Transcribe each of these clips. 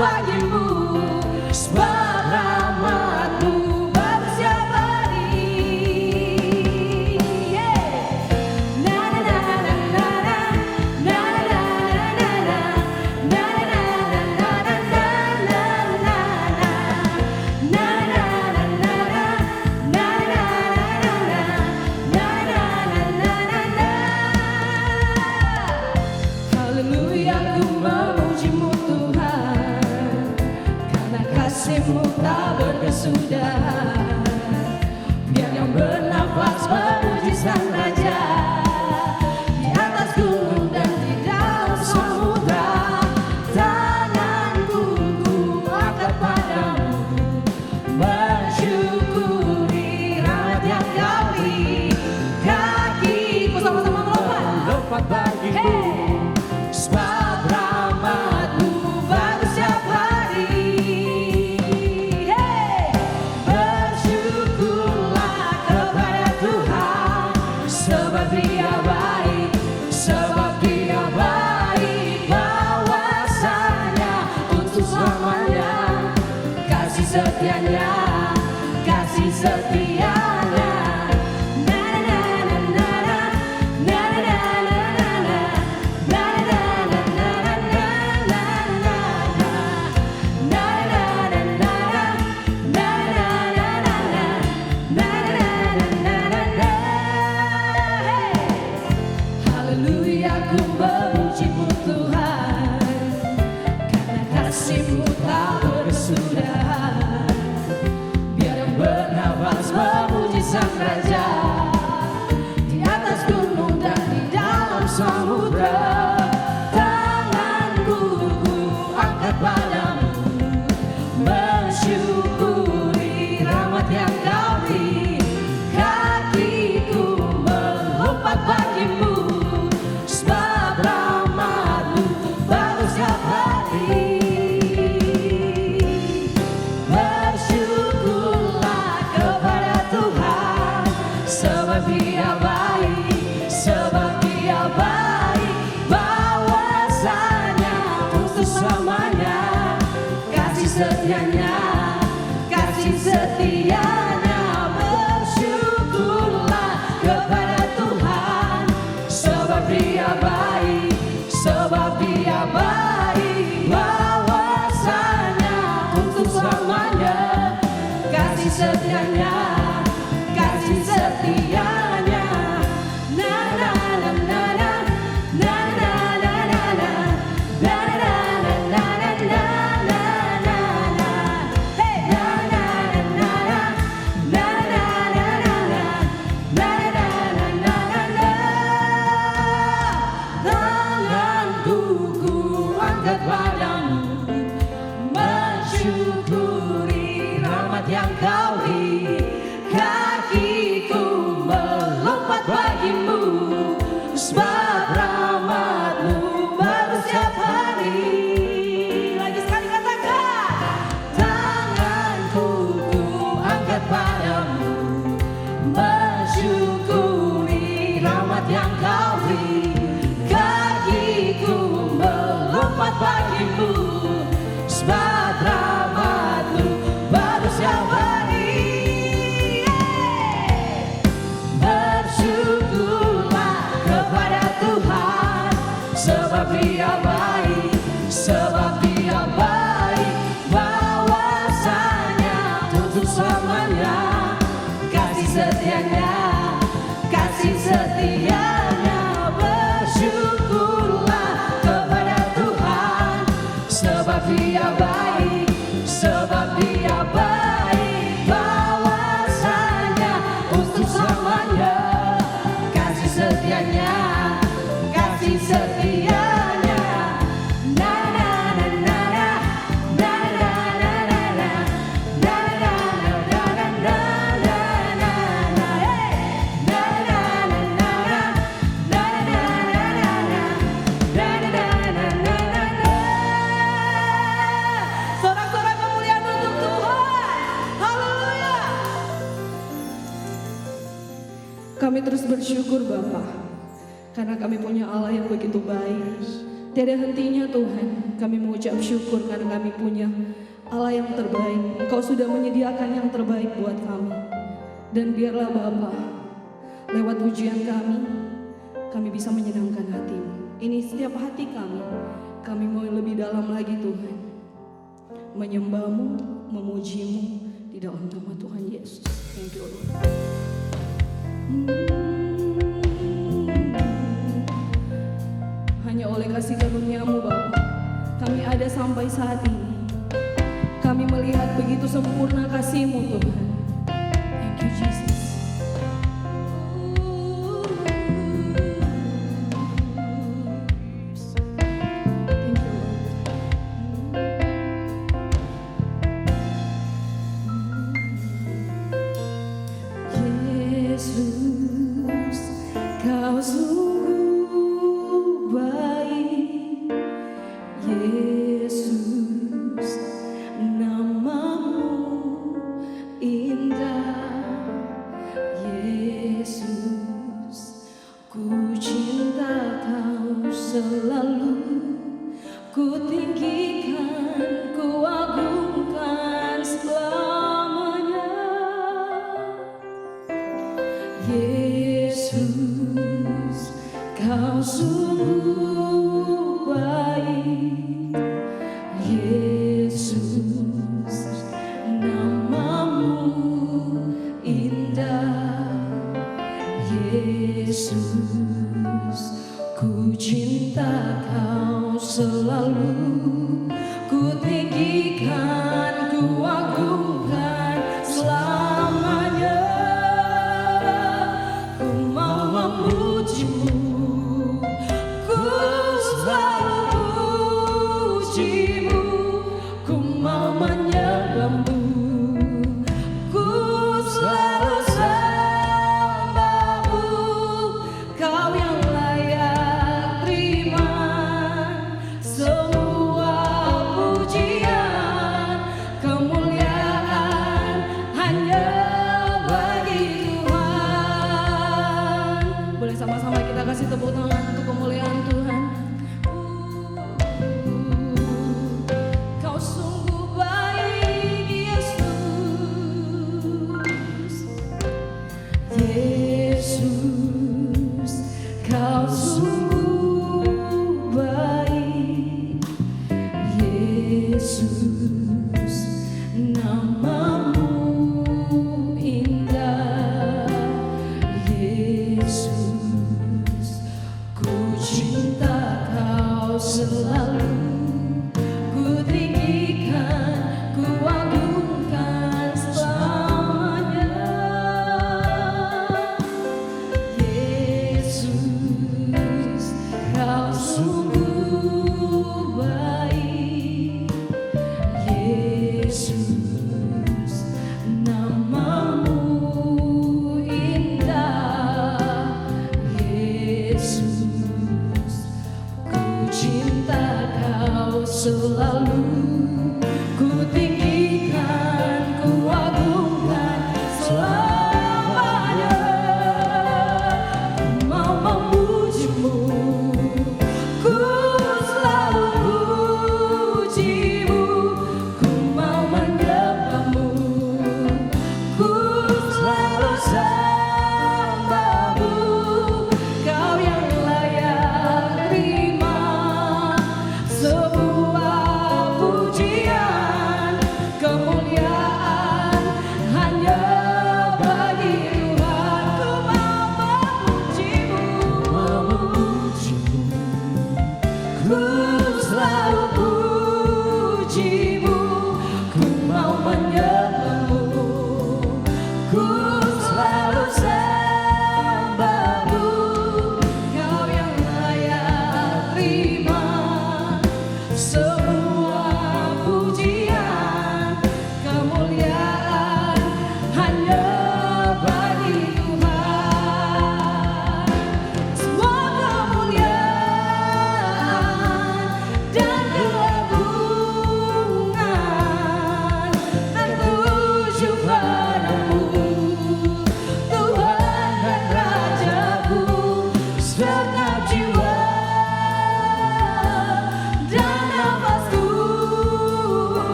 bagimu, sebab rahmat-Mu baru setiap hari. Na na na na na na, na na na na na, na na na na na na, na na na na na, na na na na na. Haleluya, ku memuji-Mu Tuhan, karena kasih-Mu tak berkesudahan. Biar yang bernafas memuji Sang Raja, di atas gunung dan di dalam samudra. Tanganku ku angkat padamu, mensyukuri rahmat yang Kau beri. Kakiku sama-sama melompat bagimu, sebab rahmat-Mu baru setiap hari. Bersyukurlah kepada Tuhan, sebab Dia baik, sebab Dia baik. Bahwasanya untuk selamanya, kasih setianya, kasih setianya. Na na na na na, na na na na na, na na na na na na na, na na na na na, na na na na na, na na na na. Haleluya, ku memuji-Mu Tuhan, karena kasih-Mu tak berkesudahan. Biar yang bernafas memuji Sang Raja, di atas gunung dan di dalam samudra. Tanganku ku angkat padamu, mensyukuri rahmat yang Kau beri. Kakiku melompat bagimu, sebab rahmat-Mu baru setiap hari. Bersyukurlah kepada Tuhan, sebab Dia baik, sebab Dia baik. Bahwasanya untuk selamanya, kasih setianya, kasih setianya. Bersyukurlah kepada Tuhan, sebab Dia baik, sebab Dia baik. Bahwasanya untuk selamanya, kasih setianya, kasih setianya. Na na na na na, na na na na na, na na na na na na, na na na. Hey, na na na na na, na na na na na, na na na na na. Tanganku ku angkat padamu, mensyukuri rahmat yang Kau beri. Kakiku melompat bagimu, sebab rahmat-Mu baru setiap hari. Lagi sekali katakan, tanganku ku angkat padamu, mensyukuri rahmat yang Kau beri. Kakiku melompat bagimu, sebab rahmat-Mu baru setiap hari. Bersyukurlah kepada Tuhan, sebab Dia baik, sebab Dia baik. Bahwasanya untuk selamanya, kasih setianya, kasih setianya. Bersyukurlah kepada Tuhan, sebab Dia baik, sebab Dia baik. Bahwasanya untuk selamanya, kasih setianya, kasih setianya. Na na na na na, na na na na na, na na na na na na na na. Hey, na na na na na, na na na na na, na na na na na. Sorak-sorak kemuliaan untuk Tuhan. Haleluya. Kami terus bersyukur Bapa, karena kami punya Allah yang begitu baik. Tiada hentinya Tuhan, kami mengucap syukur karena kami punya Allah yang terbaik. Engkau sudah menyediakan yang terbaik buat kami. Dan biarlah Bapa, lewat pujian kami bisa menyenangkan hati-Mu. Ini setiap hati kami mau lebih dalam lagi Tuhan. Menyembah-Mu, memuji-Mu di dalam nama Tuhan Yesus. Thank you Lord. Hanya oleh kasih karunia-Mu Bapa, kami ada sampai saat ini. Kami melihat begitu sempurna kasih-Mu Tuhan. Thank you Jesus.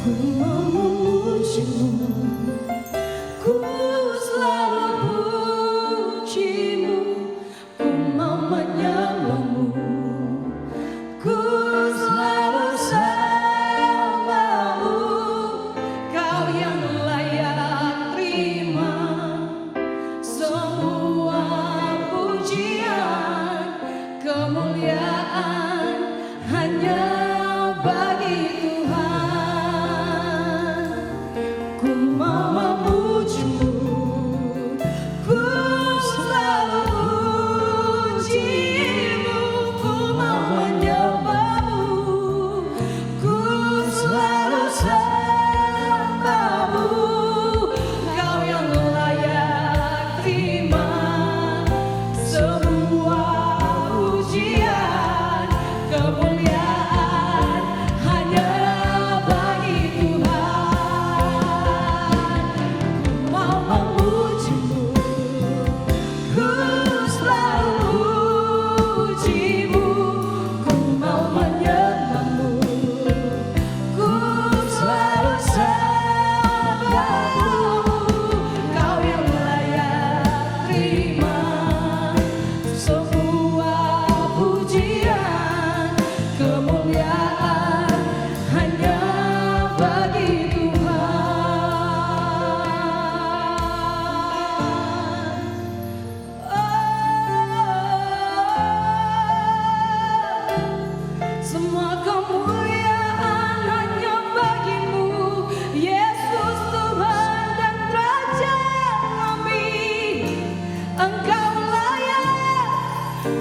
Ku mau memujimu, ku selalu pujimu, ku mau menyembahmu, ku selalu sembahmu. Kau yang layak terima semua pujian, kemuliaan hanya bagi Tuhan. Ku mau memujimu, ku selalu pujimu, ku mau menyembahmu, ku selalu sembahmu. Kau yang layak terima semua pujian, kemuliaan hanya bagi Tuhan. Ku mau memujimu, ku selalu pujimu, ku mau menyembahmu, ku selalu sembahmu. Kau yang layak terima semua pujian, kemuliaan hanya bagi Tuhan. Semua kemuliaan hanya bagimu, Yesus Tuhan dan Raja kami. Engkau layak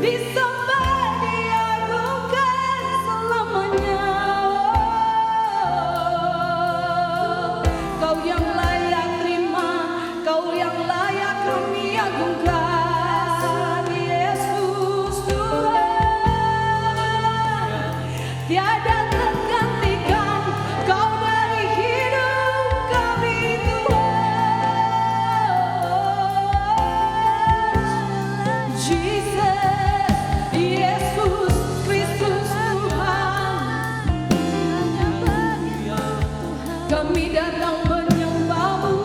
disembah, diagungkan selamanya. Kau yang layak terima, kau yang layak kami agungkan, Yesus Tuhan. Tiada tergantikan kau dari hidup kami, Tuhan. Jesus, Yesus Kristus Tuhan, kami datang menyembahmu.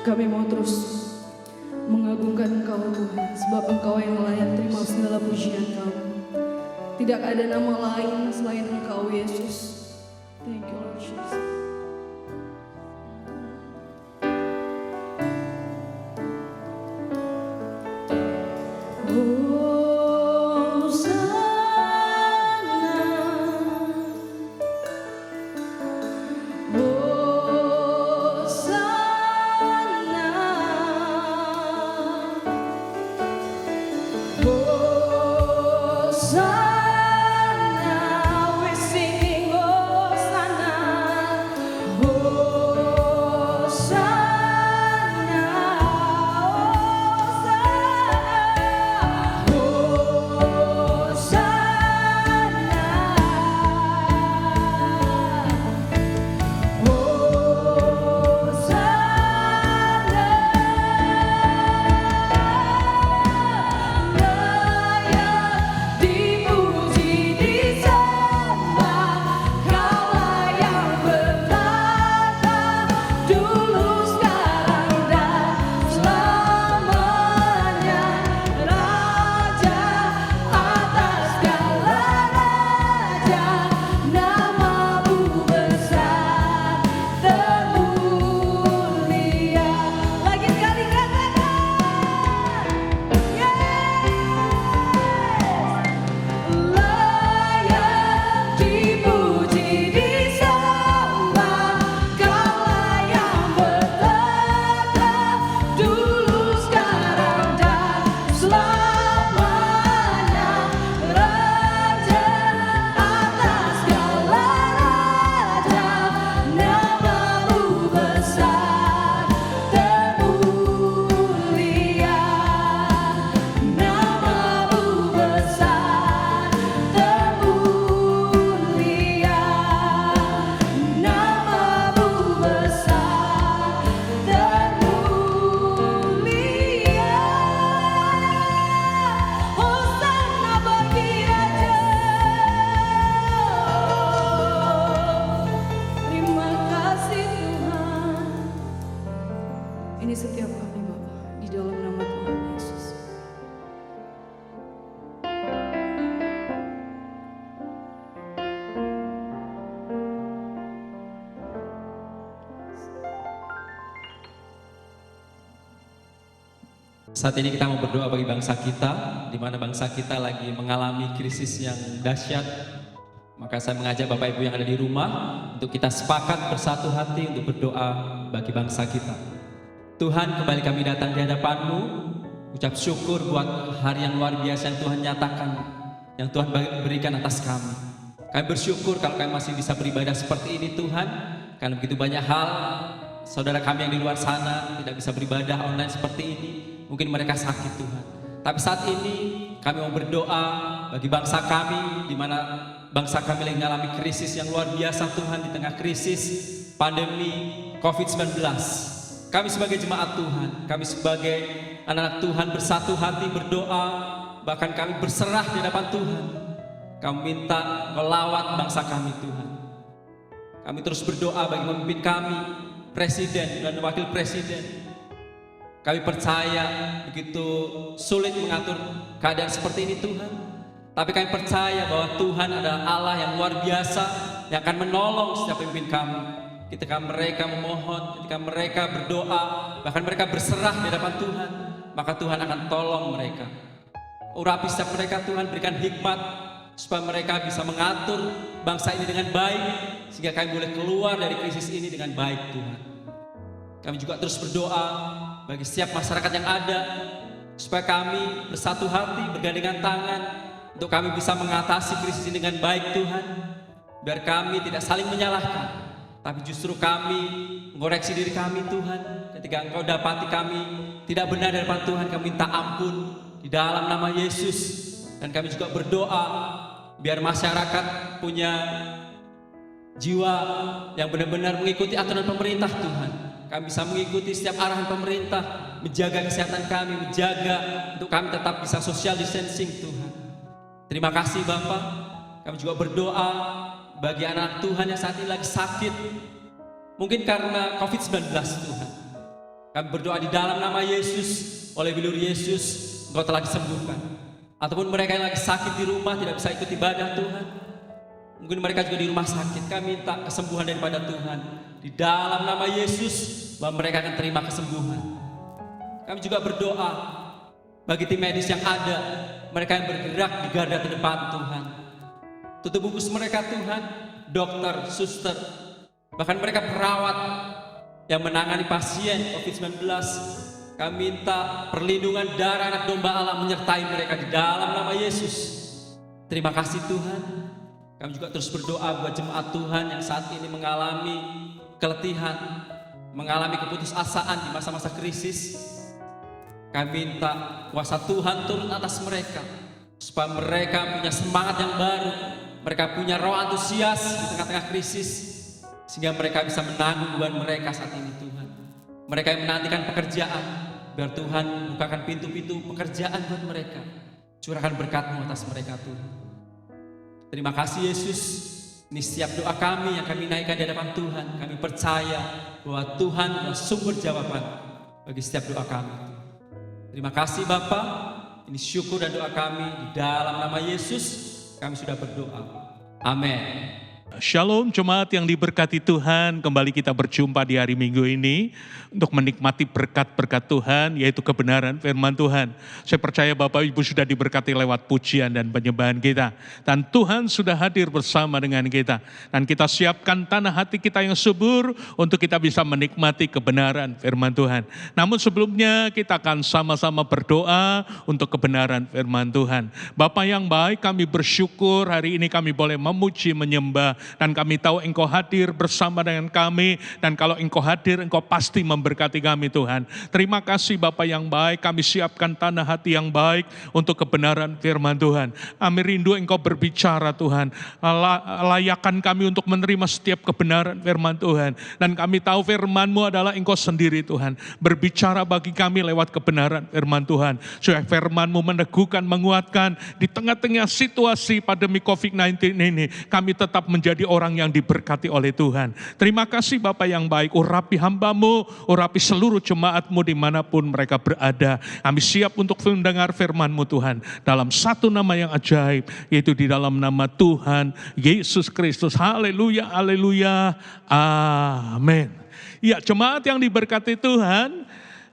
Kami mau terus mengagungkan Engkau Tuhan, sebab Engkau yang layak terima segala pujian kami. Tidak ada nama lain selain Engkau, Yesus. Thank you, Lord Jesus. Hosanna, we're singing. Ini setiap kami Bapa, di dalam nama Tuhan Yesus. Saat ini kita mau berdoa bagi bangsa kita, di mana bangsa kita lagi mengalami krisis yang dahsyat. Maka saya mengajak Bapak Ibu yang ada di rumah untuk kita sepakat bersatu hati untuk berdoa bagi bangsa kita. Tuhan, kembali kami datang di hadapan-Mu, ucap syukur buat hari yang luar biasa yang Tuhan nyatakan, yang Tuhan berikan atas kami. Kami bersyukur kalau kami masih bisa beribadah seperti ini Tuhan, karena begitu banyak hal saudara kami yang di luar sana tidak bisa beribadah online seperti ini. Mungkin mereka sakit Tuhan. Tapi saat ini kami mau berdoa bagi bangsa kami, di mana bangsa kami lagi mengalami krisis yang luar biasa Tuhan, di tengah krisis pandemi COVID-19. Kami sebagai jemaat Tuhan, kami sebagai anak-anak Tuhan bersatu hati berdoa, bahkan kami berserah di hadapan Tuhan. Kami minta melawat bangsa kami Tuhan. Kami terus berdoa bagi pemimpin kami, presiden dan wakil presiden. Kami percaya begitu sulit mengatur keadaan seperti ini Tuhan. Tapi kami percaya bahwa Tuhan adalah Allah yang luar biasa, yang akan menolong setiap pemimpin kami. Ketika mereka memohon, ketika mereka berdoa, bahkan mereka berserah di hadapan Tuhan, maka Tuhan akan tolong mereka. Urapi setiap mereka Tuhan, berikan hikmat supaya mereka bisa mengatur bangsa ini dengan baik, sehingga kami boleh keluar dari krisis ini dengan baik Tuhan. Kami juga terus berdoa bagi setiap masyarakat yang ada, supaya kami bersatu hati, bergandengan tangan, untuk kami bisa mengatasi krisis ini dengan baik Tuhan. Biar kami tidak saling menyalahkan, tapi justru kami mengoreksi diri kami Tuhan. Ketika Engkau dapati kami tidak benar di hadapan Tuhan, kami minta ampun di dalam nama Yesus. Dan kami juga berdoa biar masyarakat punya jiwa yang benar-benar mengikuti aturan pemerintah Tuhan. Kami bisa mengikuti setiap arahan pemerintah, menjaga kesehatan kami, menjaga untuk kami tetap bisa social distancing Tuhan. Terima kasih Bapak. Kami juga berdoa bagi anak Tuhan yang saat ini lagi sakit, mungkin karena COVID-19 Tuhan. Kami berdoa di dalam nama Yesus, oleh bilur Yesus, Engkau telah disembuhkan. Ataupun mereka yang lagi sakit di rumah tidak bisa ikut ibadah Tuhan, mungkin mereka juga di rumah sakit, kami minta kesembuhan daripada Tuhan. Di dalam nama Yesus, bahwa mereka akan terima kesembuhan. Kami juga berdoa bagi tim medis yang ada, mereka yang bergerak di garda terdepan Tuhan. Tutup bungkus mereka Tuhan, dokter, suster, bahkan mereka perawat yang menangani pasien COVID-19. Kami minta perlindungan darah anak domba Allah menyertai mereka di dalam nama Yesus. Terima kasih Tuhan. Kami juga terus berdoa buat jemaat Tuhan yang saat ini mengalami keletihan, mengalami keputusasaan di masa-masa krisis. Kami minta kuasa Tuhan turun atas mereka, supaya mereka punya semangat yang baru, mereka punya roh antusias di tengah-tengah krisis, sehingga mereka bisa menanggung beban mereka saat ini Tuhan. Mereka yang menantikan pekerjaan, biar Tuhan bukakan pintu-pintu pekerjaan buat mereka. Curahkan berkat-Mu atas mereka Tuhan. Terima kasih Yesus. Ini setiap doa kami yang kami naikkan di hadapan Tuhan. Kami percaya bahwa Tuhan adalah sumber jawaban bagi setiap doa kami. Terima kasih Bapa. Ini syukur dan doa kami di dalam nama Yesus. Kami sudah berdoa. Amin. Shalom jemaat yang diberkati Tuhan, kembali kita berjumpa di hari Minggu ini untuk menikmati berkat-berkat Tuhan, yaitu kebenaran firman Tuhan. Saya percaya Bapak Ibu sudah diberkati lewat pujian dan penyembahan kita. Dan Tuhan sudah hadir bersama dengan kita. Dan kita siapkan tanah hati kita yang subur untuk kita bisa menikmati kebenaran firman Tuhan. Namun sebelumnya kita akan sama-sama berdoa untuk kebenaran firman Tuhan. Bapa yang baik, kami bersyukur hari ini kami boleh memuji, menyembah. Dan kami tahu Engkau hadir bersama dengan kami. Dan kalau Engkau hadir, Engkau pasti memberkati kami Tuhan. Terima kasih Bapa yang baik, kami siapkan tanah hati yang baik untuk kebenaran firman Tuhan. Kami rindu Engkau berbicara Tuhan. Layakan kami untuk menerima setiap kebenaran firman Tuhan. Dan kami tahu firman-Mu adalah Engkau sendiri Tuhan. Berbicara bagi kami lewat kebenaran firman Tuhan. Supaya firman-Mu meneguhkan, menguatkan di tengah-tengah situasi pandemi COVID-19 ini. Kami tetap menjadi menjadi orang yang diberkati oleh Tuhan. Terima kasih Bapa yang baik, urapi hamba-Mu, urapi seluruh jemaat-Mu dimanapun mereka berada. Kami siap untuk mendengar firman-Mu Tuhan, dalam satu nama yang ajaib, yaitu di dalam nama Tuhan Yesus Kristus. Haleluya, haleluya, amin. Ya, jemaat yang diberkati Tuhan,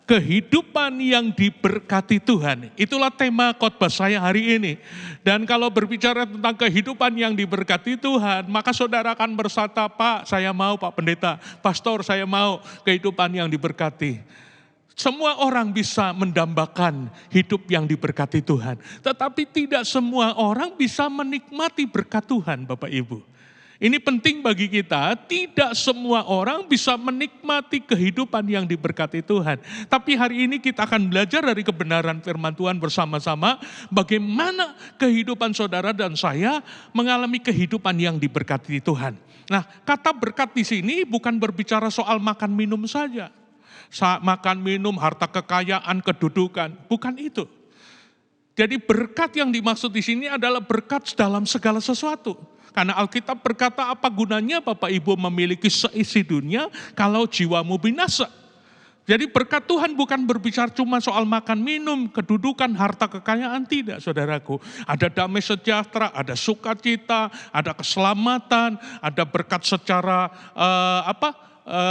kehidupan yang diberkati Tuhan, itulah tema khotbah saya hari ini. Dan kalau berbicara tentang kehidupan yang diberkati Tuhan, maka saudara akan berkata, Pak, saya mau, Pak Pendeta, Pastor, saya mau kehidupan yang diberkati. Semua orang bisa mendambakan hidup yang diberkati Tuhan, tetapi tidak semua orang bisa menikmati berkat Tuhan, Bapak Ibu. Ini penting bagi kita, tidak semua orang bisa menikmati kehidupan yang diberkati Tuhan. Tapi hari ini kita akan belajar dari kebenaran firman Tuhan bersama-sama, bagaimana kehidupan saudara dan saya mengalami kehidupan yang diberkati Tuhan. Nah, kata berkat di sini bukan berbicara soal makan minum saja. Makan minum, harta kekayaan, kedudukan, bukan itu. Jadi berkat yang dimaksud di sini adalah berkat dalam segala sesuatu. Karena Alkitab berkata, apa gunanya Bapak Ibu memiliki seisi dunia kalau jiwamu binasa. Jadi berkat Tuhan bukan berbicara cuma soal makan minum, kedudukan, harta kekayaan, tidak saudaraku. Ada damai sejahtera, ada sukacita, ada keselamatan, ada berkat secara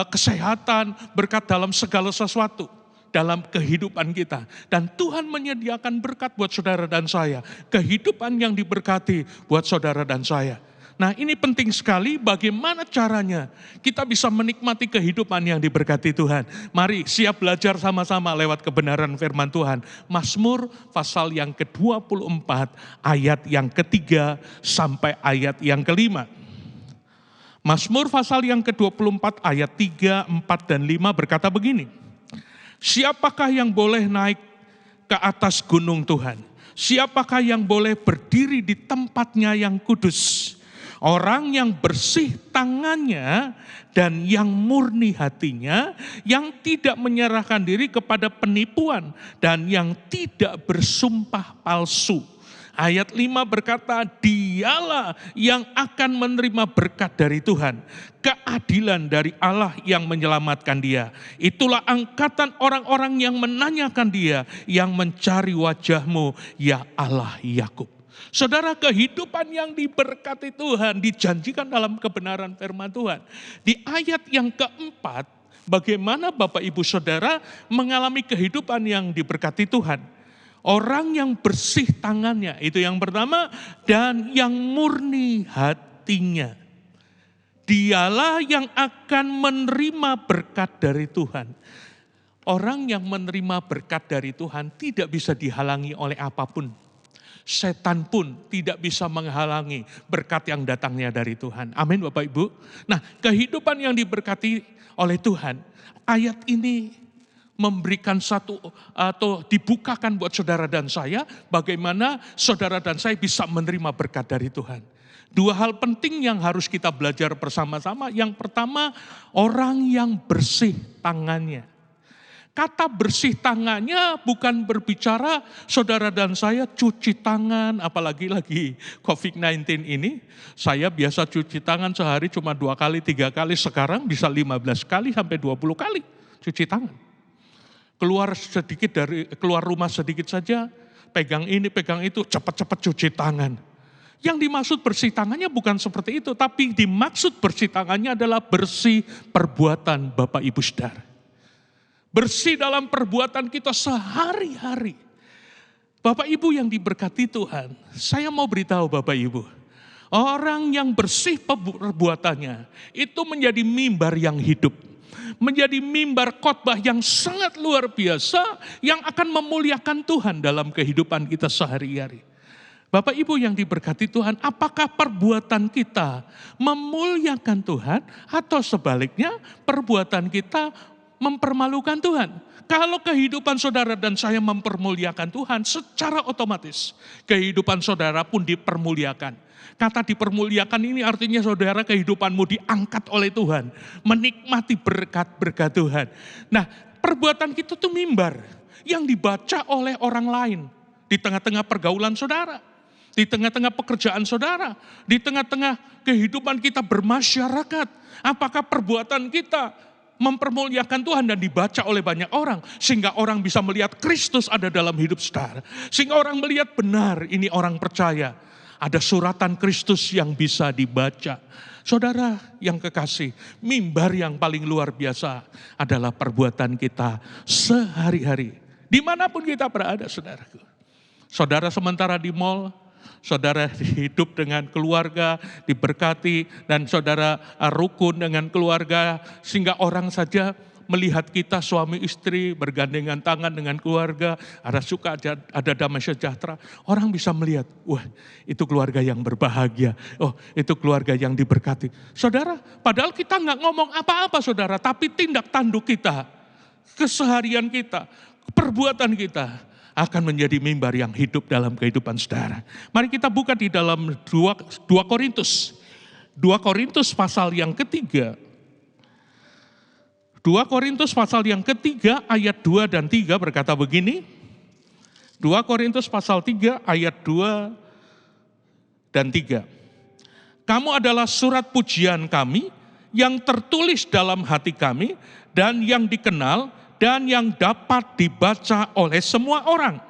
kesehatan, berkat dalam segala sesuatu dalam kehidupan kita. Dan Tuhan menyediakan berkat buat saudara dan saya. Kehidupan yang diberkati buat saudara dan saya. Nah, ini penting sekali bagaimana caranya kita bisa menikmati kehidupan yang diberkati Tuhan. Mari siap belajar sama-sama lewat kebenaran firman Tuhan. Mazmur pasal yang ke-24 ayat yang ketiga sampai ayat yang kelima. Mazmur pasal yang ke-24 ayat 3, 4, dan 5 berkata begini. Siapakah yang boleh naik ke atas gunung Tuhan? Siapakah yang boleh berdiri di tempatnya yang kudus? Orang yang bersih tangannya dan yang murni hatinya, yang tidak menyerahkan diri kepada penipuan dan yang tidak bersumpah palsu. Ayat 5 berkata, dialah yang akan menerima berkat dari Tuhan, keadilan dari Allah yang menyelamatkan dia. Itulah angkatan orang-orang yang menanyakan dia, yang mencari wajah-Mu, ya Allah Yakub. Saudara, kehidupan yang diberkati Tuhan dijanjikan dalam kebenaran firman Tuhan. Di ayat yang keempat, bagaimana Bapak Ibu Saudara mengalami kehidupan yang diberkati Tuhan. Orang yang bersih tangannya, itu yang pertama, dan yang murni hatinya. Dialah yang akan menerima berkat dari Tuhan. Orang yang menerima berkat dari Tuhan tidak bisa dihalangi oleh apapun. Setan pun tidak bisa menghalangi berkat yang datangnya dari Tuhan. Amin Bapak Ibu. Nah, kehidupan yang diberkati oleh Tuhan, ayat ini memberikan satu atau dibukakan buat saudara dan saya, bagaimana saudara dan saya bisa menerima berkat dari Tuhan. Dua hal penting yang harus kita belajar bersama-sama. Yang pertama, orang yang bersih tangannya. Kata bersih tangannya bukan berbicara saudara dan saya cuci tangan, apalagi lagi COVID-19 ini. Saya biasa cuci tangan sehari cuma 2 kali, 3 kali, sekarang bisa 15 kali sampai 20 kali cuci tangan. Keluar rumah sedikit saja, pegang ini, pegang itu, cepat-cepat cuci tangan. Yang dimaksud bersih tangannya bukan seperti itu, tapi dimaksud bersih tangannya adalah bersih perbuatan Bapak Ibu Saudara. Bersih dalam perbuatan kita sehari-hari. Bapak Ibu yang diberkati Tuhan, saya mau beritahu Bapak Ibu, orang yang bersih perbuatannya itu menjadi mimbar yang hidup. Menjadi mimbar khotbah yang sangat luar biasa yang akan memuliakan Tuhan dalam kehidupan kita sehari-hari. Bapak Ibu yang diberkati Tuhan, apakah perbuatan kita memuliakan Tuhan atau sebaliknya perbuatan kita mempermalukan Tuhan? Kalau kehidupan saudara dan saya mempermuliakan Tuhan, secara otomatis kehidupan saudara pun dipermuliakan. Kata dipermuliakan ini artinya saudara kehidupanmu diangkat oleh Tuhan, menikmati berkat-berkat Tuhan. Nah, perbuatan kita itu mimbar yang dibaca oleh orang lain di tengah-tengah pergaulan saudara. di tengah-tengah pekerjaan saudara, di tengah-tengah kehidupan kita bermasyarakat. Apakah perbuatan kita mempermuliakan Tuhan dan dibaca oleh banyak orang, sehingga orang bisa melihat Kristus ada dalam hidup saudara, sehingga orang melihat benar ini orang percaya, ada suratan Kristus yang bisa dibaca. Saudara yang kekasih, mimbar yang paling luar biasa adalah perbuatan kita sehari-hari, dimanapun kita berada saudaraku. Saudara sementara di mall, saudara hidup dengan keluarga, diberkati, dan saudara rukun dengan keluarga, sehingga orang saja melihat kita suami istri bergandengan tangan dengan keluarga, ada suka, ada damai sejahtera. Orang bisa melihat, wah itu keluarga yang berbahagia, oh itu keluarga yang diberkati. Saudara, padahal kita nggak ngomong apa-apa saudara, tapi tindak tanduk kita, keseharian kita, perbuatan kita, akan menjadi mimbar yang hidup dalam kehidupan saudara. Mari kita buka di dalam 2 Korintus. 2 Korintus pasal yang ketiga. 2 Korintus pasal yang ketiga ayat 2 dan 3 berkata begini. 2 Korintus pasal 3 ayat 2 dan 3. Kamu adalah surat pujian kami yang tertulis dalam hati kami dan yang dikenal dan yang dapat dibaca oleh semua orang.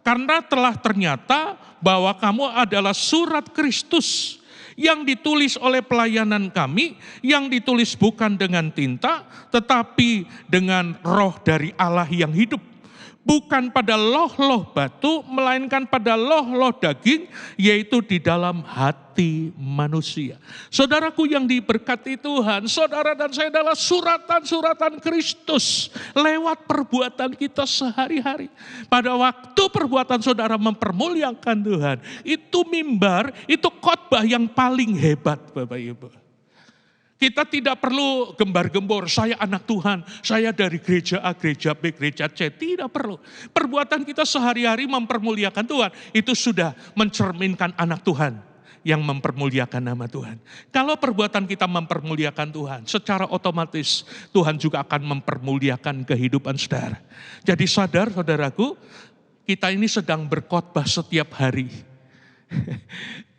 Karena telah ternyata bahwa kamu adalah surat Kristus yang ditulis oleh pelayanan kami, yang ditulis bukan dengan tinta, tetapi dengan roh dari Allah yang hidup. Bukan pada loh-loh batu, melainkan pada loh-loh daging, yaitu di dalam hati manusia. Saudaraku yang diberkati Tuhan, saudara dan saya adalah suratan-suratan Kristus lewat perbuatan kita sehari-hari. Pada waktu perbuatan saudara mempermuliakan Tuhan, itu mimbar, itu khotbah yang paling hebat Bapak Ibu. Kita tidak perlu gembar-gembor, saya anak Tuhan, saya dari gereja A, gereja B, gereja C. Tidak perlu. Perbuatan kita sehari-hari mempermuliakan Tuhan, itu sudah mencerminkan anak Tuhan yang mempermuliakan nama Tuhan. Kalau perbuatan kita mempermuliakan Tuhan, secara otomatis Tuhan juga akan mempermuliakan kehidupan saudara. Jadi sadar saudaraku, kita ini sedang berkhotbah setiap hari.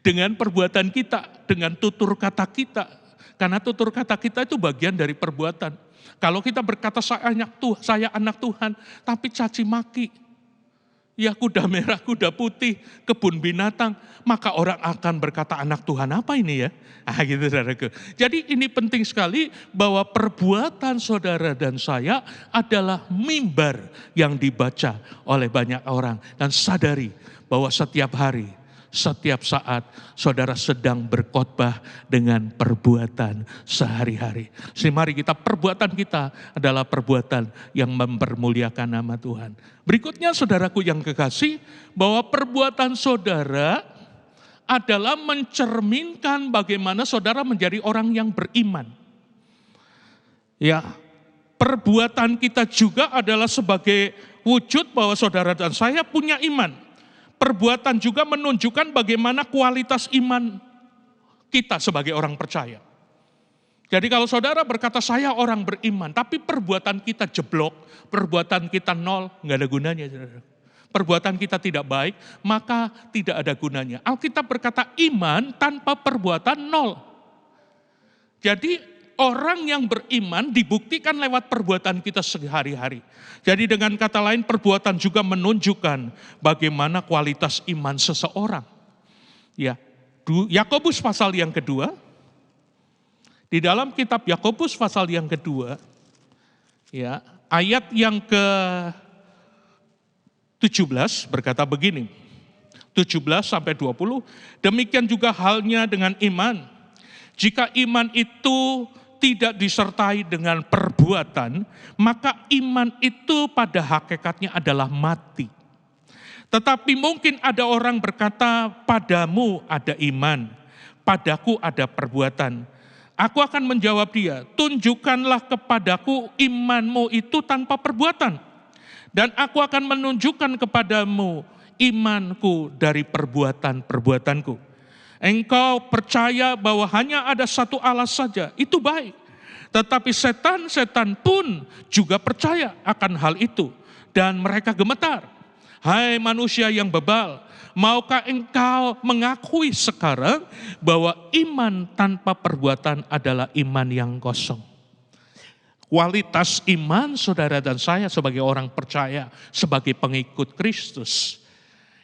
Dengan perbuatan kita, dengan tutur kata kita. Karena tutur kata kita itu bagian dari perbuatan. Kalau kita berkata saya anak Tuhan, tapi caci maki, ya kuda merah, kuda putih, kebun binatang, maka orang akan berkata anak Tuhan apa ini ya? Gitu saudaraku. Jadi ini penting sekali bahwa perbuatan saudara dan saya adalah mimbar yang dibaca oleh banyak orang. Dan sadari bahwa setiap hari, setiap saat saudara sedang berkhotbah dengan perbuatan sehari-hari. Jadi mari perbuatan kita adalah perbuatan yang mempermuliakan nama Tuhan. Berikutnya saudaraku yang kekasih, bahwa perbuatan saudara adalah mencerminkan bagaimana saudara menjadi orang yang beriman. Ya, perbuatan kita juga adalah sebagai wujud bahwa saudara dan saya punya iman. Perbuatan juga menunjukkan bagaimana kualitas iman kita sebagai orang percaya. Jadi kalau saudara berkata saya orang beriman, tapi perbuatan kita jeblok, perbuatan kita nol, nggak ada gunanya. Perbuatan kita tidak baik, maka tidak ada gunanya. Alkitab berkata iman tanpa perbuatan nol. Jadi orang yang beriman dibuktikan lewat perbuatan kita sehari-hari. Jadi dengan kata lain perbuatan juga menunjukkan bagaimana kualitas iman seseorang. Ya, Yakobus pasal yang kedua. Di dalam kitab Yakobus pasal yang kedua, ya, ayat yang ke-17 berkata begini. 17 sampai 20, demikian juga halnya dengan iman. Jika iman itu tidak disertai dengan perbuatan, maka iman itu pada hakikatnya adalah mati. Tetapi mungkin ada orang berkata, padamu ada iman, padaku ada perbuatan. Aku akan menjawab dia, tunjukkanlah kepadaku imanmu itu tanpa perbuatan. Dan aku akan menunjukkan kepadamu imanku dari perbuatan-perbuatanku. Engkau percaya bahwa hanya ada satu Allah saja, itu baik. Tetapi setan-setan pun juga percaya akan hal itu. Dan mereka gemetar. Hai manusia yang bebal, maukah engkau mengakui sekarang bahwa iman tanpa perbuatan adalah iman yang kosong? Kualitas iman saudara dan saya sebagai orang percaya, sebagai pengikut Kristus,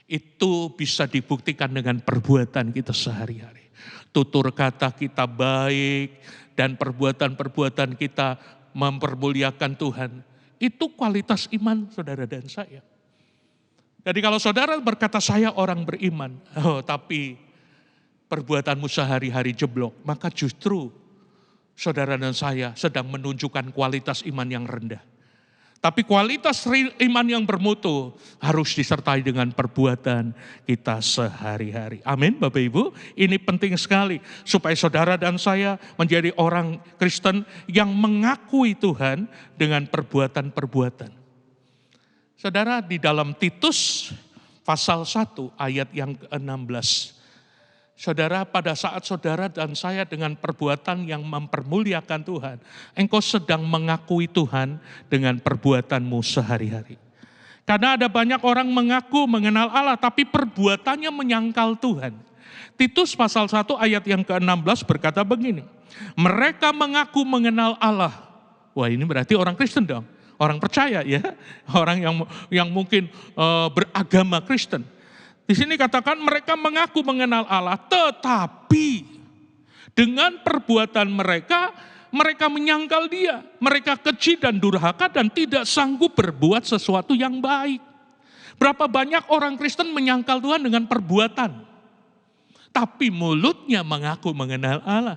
itu bisa dibuktikan dengan perbuatan kita sehari-hari. Tutur kata kita baik dan perbuatan-perbuatan kita mempermuliakan Tuhan. Itu kualitas iman saudara dan saya. Jadi kalau saudara berkata saya orang beriman, tapi perbuatanmu sehari-hari jeblok, maka justru saudara dan saya sedang menunjukkan kualitas iman yang rendah. Tapi kualitas iman yang bermutu harus disertai dengan perbuatan kita sehari-hari. Amin Bapak Ibu, ini penting sekali supaya saudara dan saya menjadi orang Kristen yang mengakui Tuhan dengan perbuatan-perbuatan. Saudara, di dalam Titus pasal 1 ayat yang ke-16. Saudara, pada saat saudara dan saya dengan perbuatan yang mempermuliakan Tuhan, engkau sedang mengakui Tuhan dengan perbuatanmu sehari-hari. Karena ada banyak orang mengaku mengenal Allah, tapi perbuatannya menyangkal Tuhan. Titus pasal 1 ayat yang ke-16 berkata begini, mereka mengaku mengenal Allah. Wah, ini berarti orang Kristen dong, orang percaya ya, orang yang mungkin beragama Kristen. Di sini katakan mereka mengaku mengenal Allah, tetapi dengan perbuatan mereka menyangkal Dia. Mereka keji dan durhaka dan tidak sanggup berbuat sesuatu yang baik. Berapa banyak orang Kristen menyangkal Tuhan dengan perbuatan, tapi mulutnya mengaku mengenal Allah.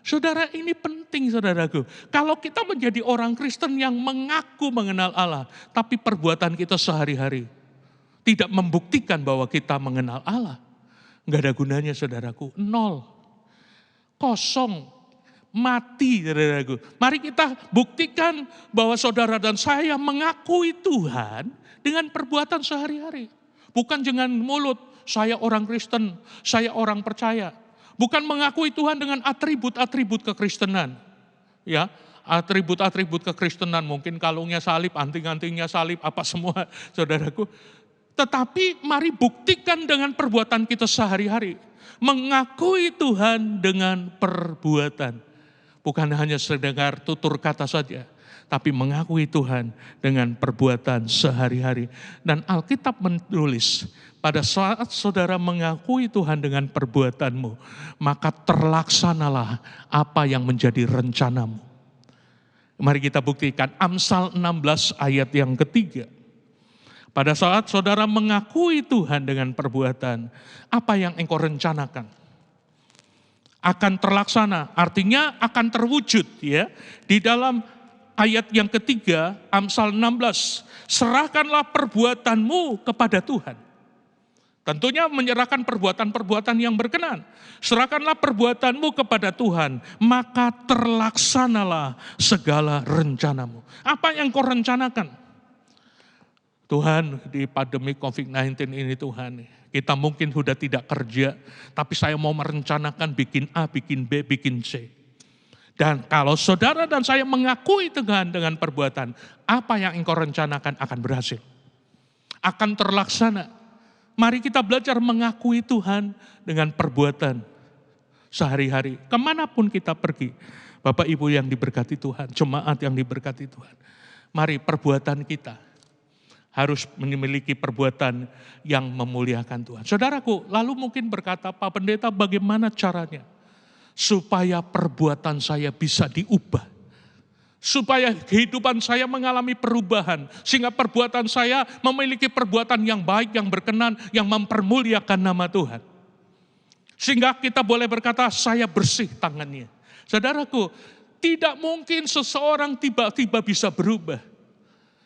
Saudara, ini penting saudaraku. Kalau kita menjadi orang Kristen yang mengaku mengenal Allah, tapi perbuatan kita sehari-hari tidak membuktikan bahwa kita mengenal Allah, nggak ada gunanya saudaraku, nol, kosong, mati saudaraku. Mari kita buktikan bahwa saudara dan saya mengakui Tuhan dengan perbuatan sehari-hari. Bukan dengan mulut, saya orang Kristen, saya orang percaya. Bukan mengakui Tuhan dengan atribut-atribut kekristenan. Ya, atribut-atribut kekristenan, mungkin kalungnya salib, anting-antingnya salib, apa semua saudaraku. Tetapi mari buktikan dengan perbuatan kita sehari-hari. Mengakui Tuhan dengan perbuatan. Bukan hanya sedengar tutur kata saja, tapi mengakui Tuhan dengan perbuatan sehari-hari. Dan Alkitab menulis, pada saat saudara mengakui Tuhan dengan perbuatanmu, maka terlaksanalah apa yang menjadi rencanamu. Mari kita buktikan Amsal 16 ayat yang ketiga. Pada saat saudara mengakui Tuhan dengan perbuatan, apa yang engkau rencanakan akan terlaksana, artinya akan terwujud ya. Di dalam ayat yang ketiga, Amsal 16, serahkanlah perbuatanmu kepada Tuhan. Tentunya menyerahkan perbuatan-perbuatan yang berkenan. Serahkanlah perbuatanmu kepada Tuhan, maka terlaksanalah segala rencanamu. Apa yang kau rencanakan? Tuhan, di pandemi COVID-19 ini Tuhan, kita mungkin sudah tidak kerja, tapi saya mau merencanakan bikin A, bikin B, bikin C. Dan kalau saudara dan saya mengakui Tuhan dengan perbuatan, apa yang engkau rencanakan akan berhasil. Akan terlaksana. Mari kita belajar mengakui Tuhan dengan perbuatan sehari-hari. Kemanapun kita pergi, Bapak Ibu yang diberkati Tuhan, jemaat yang diberkati Tuhan. Mari perbuatan kita harus memiliki perbuatan yang memuliakan Tuhan. Saudaraku, lalu mungkin berkata, Pak Pendeta, bagaimana caranya supaya perbuatan saya bisa diubah? Supaya kehidupan saya mengalami perubahan, sehingga perbuatan saya memiliki perbuatan yang baik, yang berkenan, yang mempermuliakan nama Tuhan. Sehingga kita boleh berkata, saya bersih tangannya. Saudaraku, tidak mungkin seseorang tiba-tiba bisa berubah.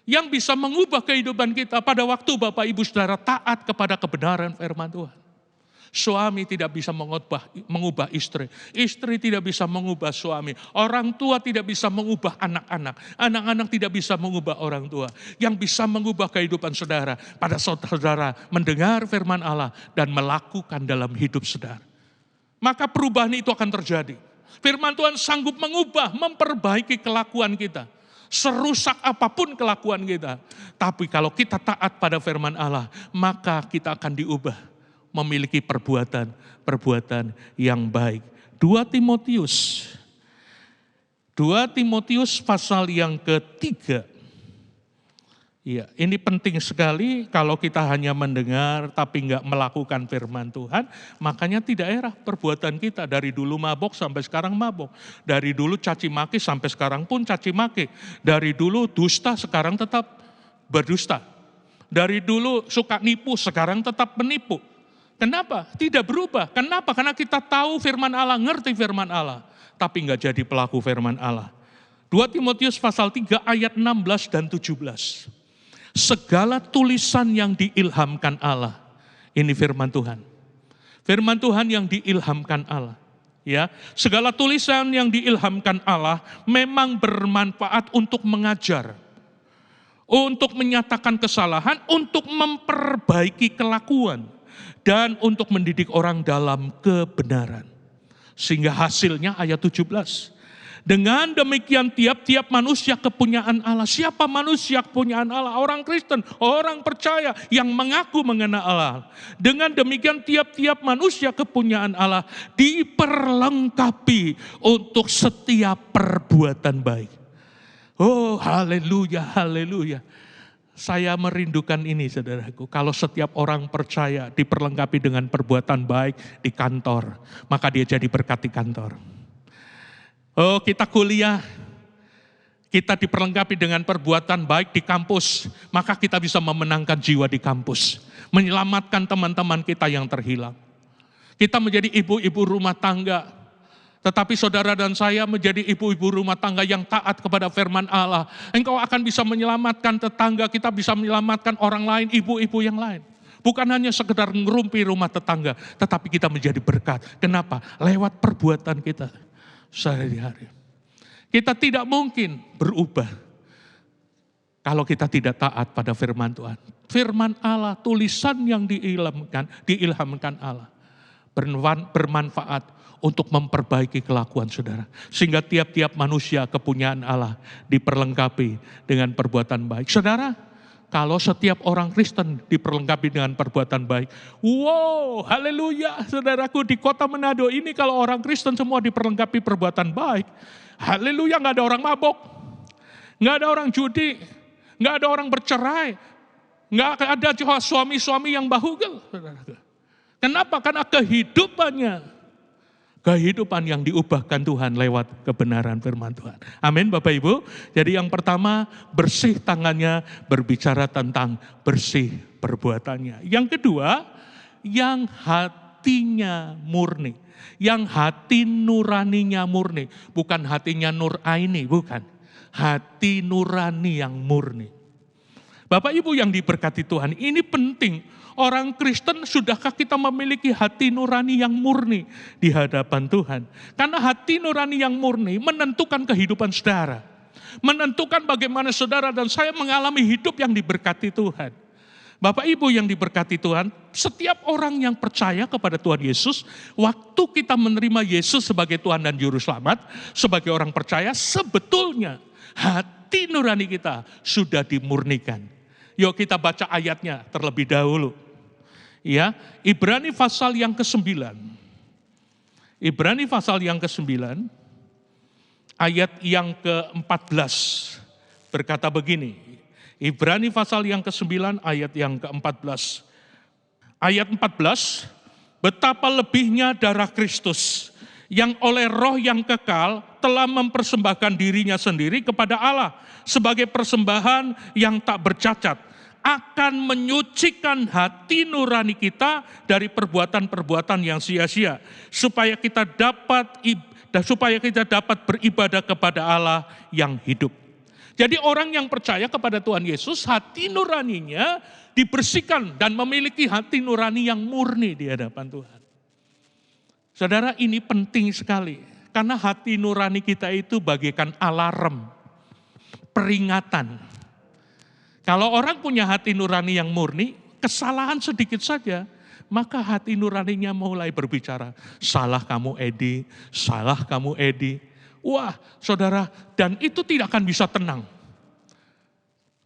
Yang bisa mengubah kehidupan kita pada waktu Bapak Ibu Saudara taat kepada kebenaran firman Tuhan. Suami tidak bisa mengubah istri. Istri tidak bisa mengubah suami. Orang tua tidak bisa mengubah anak-anak. Anak-anak tidak bisa mengubah orang tua. Yang bisa mengubah kehidupan saudara pada saudara mendengar firman Allah dan melakukan dalam hidup saudara. Maka perubahan itu akan terjadi. Firman Tuhan sanggup mengubah, memperbaiki kelakuan kita. serusak apapun kelakuan kita. Tapi kalau kita taat pada firman Allah, maka kita akan diubah memiliki perbuatan yang baik. 2 Timotius pasal yang ketiga. Ya, ini penting sekali kalau kita hanya mendengar tapi enggak melakukan firman Tuhan, makanya tidak heran perbuatan kita dari dulu mabok sampai sekarang mabok. Dari dulu caci maki sampai sekarang pun caci maki. Dari dulu dusta sekarang tetap berdusta. Dari dulu suka nipu sekarang tetap menipu. Kenapa? Tidak berubah. Kenapa? Karena kita tahu firman Allah, ngerti firman Allah, tapi enggak jadi pelaku firman Allah. 2 Timotius pasal 3 ayat 16 dan 17. Segala tulisan yang diilhamkan Allah. Ini firman Tuhan. Firman Tuhan yang diilhamkan Allah. Ya, segala tulisan yang diilhamkan Allah memang bermanfaat untuk mengajar, untuk menyatakan kesalahan, untuk memperbaiki kelakuan, dan untuk mendidik orang dalam kebenaran. Sehingga hasilnya ayat 17. Dengan demikian tiap-tiap manusia kepunyaan Allah. Siapa manusia kepunyaan Allah? Orang Kristen, orang percaya yang mengaku mengenal Allah. Dengan demikian tiap-tiap manusia kepunyaan Allah diperlengkapi untuk setiap perbuatan baik. Oh, haleluya, haleluya. Saya merindukan ini, saudaraku. Kalau setiap orang percaya diperlengkapi dengan perbuatan baik di kantor, maka dia jadi berkat di kantor. Oh, kita kuliah, kita diperlengkapi dengan perbuatan baik di kampus, maka kita bisa memenangkan jiwa di kampus, menyelamatkan teman-teman kita yang terhilang. Kita menjadi ibu-ibu rumah tangga, tetapi saudara dan saya menjadi ibu-ibu rumah tangga yang taat kepada firman Allah. Engkau akan bisa menyelamatkan tetangga, kita bisa menyelamatkan orang lain, ibu-ibu yang lain. Bukan hanya sekedar ngerumpi rumah tetangga, tetapi kita menjadi berkat. Kenapa? Lewat perbuatan kita sehari-hari. Kita tidak mungkin berubah kalau kita tidak taat pada firman Tuhan. Firman Allah, tulisan yang diilhamkan Allah, bermanfaat untuk memperbaiki kelakuan saudara. Sehingga tiap-tiap manusia kepunyaan Allah diperlengkapi dengan perbuatan baik. Saudara, kalau setiap orang Kristen diperlengkapi dengan perbuatan baik, wow, haleluya, saudaraku, di kota Manado ini kalau orang Kristen semua diperlengkapi perbuatan baik, haleluya, gak ada orang mabok, gak ada orang judi, gak ada orang bercerai, gak ada suami-suami yang bahugel. Kenapa? Karena kehidupan yang diubahkan Tuhan lewat kebenaran firman Tuhan. Amin Bapak Ibu. Jadi yang pertama, bersih tangannya berbicara tentang bersih perbuatannya. Yang kedua, yang hatinya murni. Yang hati nuraninya murni. Bukan hatinya nur aini, bukan. Hati nurani yang murni. Bapak Ibu yang diberkati Tuhan, ini penting. Orang Kristen, sudahkah kita memiliki hati nurani yang murni di hadapan Tuhan? Karena hati nurani yang murni menentukan kehidupan saudara. Menentukan bagaimana saudara dan saya mengalami hidup yang diberkati Tuhan. Bapak Ibu yang diberkati Tuhan, setiap orang yang percaya kepada Tuhan Yesus, waktu kita menerima Yesus sebagai Tuhan dan Juru Selamat, sebagai orang percaya, sebetulnya hati nurani kita sudah dimurnikan. Yuk kita baca ayatnya terlebih dahulu. Ya, Ibrani pasal yang ke-9. Ibrani pasal yang ke-9 ayat yang ke-14 berkata begini. Ibrani pasal yang ke-9 ayat yang ke-14. Ayat 14, betapa lebihnya darah Kristus yang oleh roh yang kekal telah mempersembahkan dirinya sendiri kepada Allah sebagai persembahan yang tak bercacat, akan menyucikan hati nurani kita dari perbuatan-perbuatan yang sia-sia, supaya kita dapat beribadah kepada Allah yang hidup. Jadi orang yang percaya kepada Tuhan Yesus, hati nuraninya dibersihkan dan memiliki hati nurani yang murni di hadapan Tuhan. Saudara, ini penting sekali, karena hati nurani kita itu bagaikan alarm, peringatan. Kalau orang punya hati nurani yang murni, kesalahan sedikit saja, maka hati nuraninya mulai berbicara, salah kamu Edi, salah kamu Edi. Wah saudara, dan itu tidak akan bisa tenang.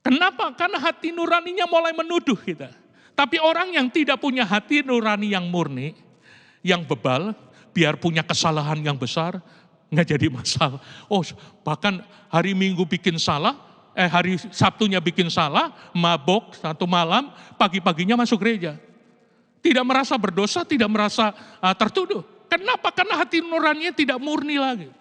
Kenapa? Karena hati nuraninya mulai menuduh kita. Tapi orang yang tidak punya hati nurani yang murni, yang bebal, biar punya kesalahan yang besar, nggak jadi masalah. Oh, bahkan hari Minggu bikin salah, hari Sabtunya bikin salah, mabok satu malam, pagi-paginya masuk gereja. Tidak merasa berdosa, tidak merasa tertuduh. Kenapa? Karena hati nuraninya tidak murni lagi.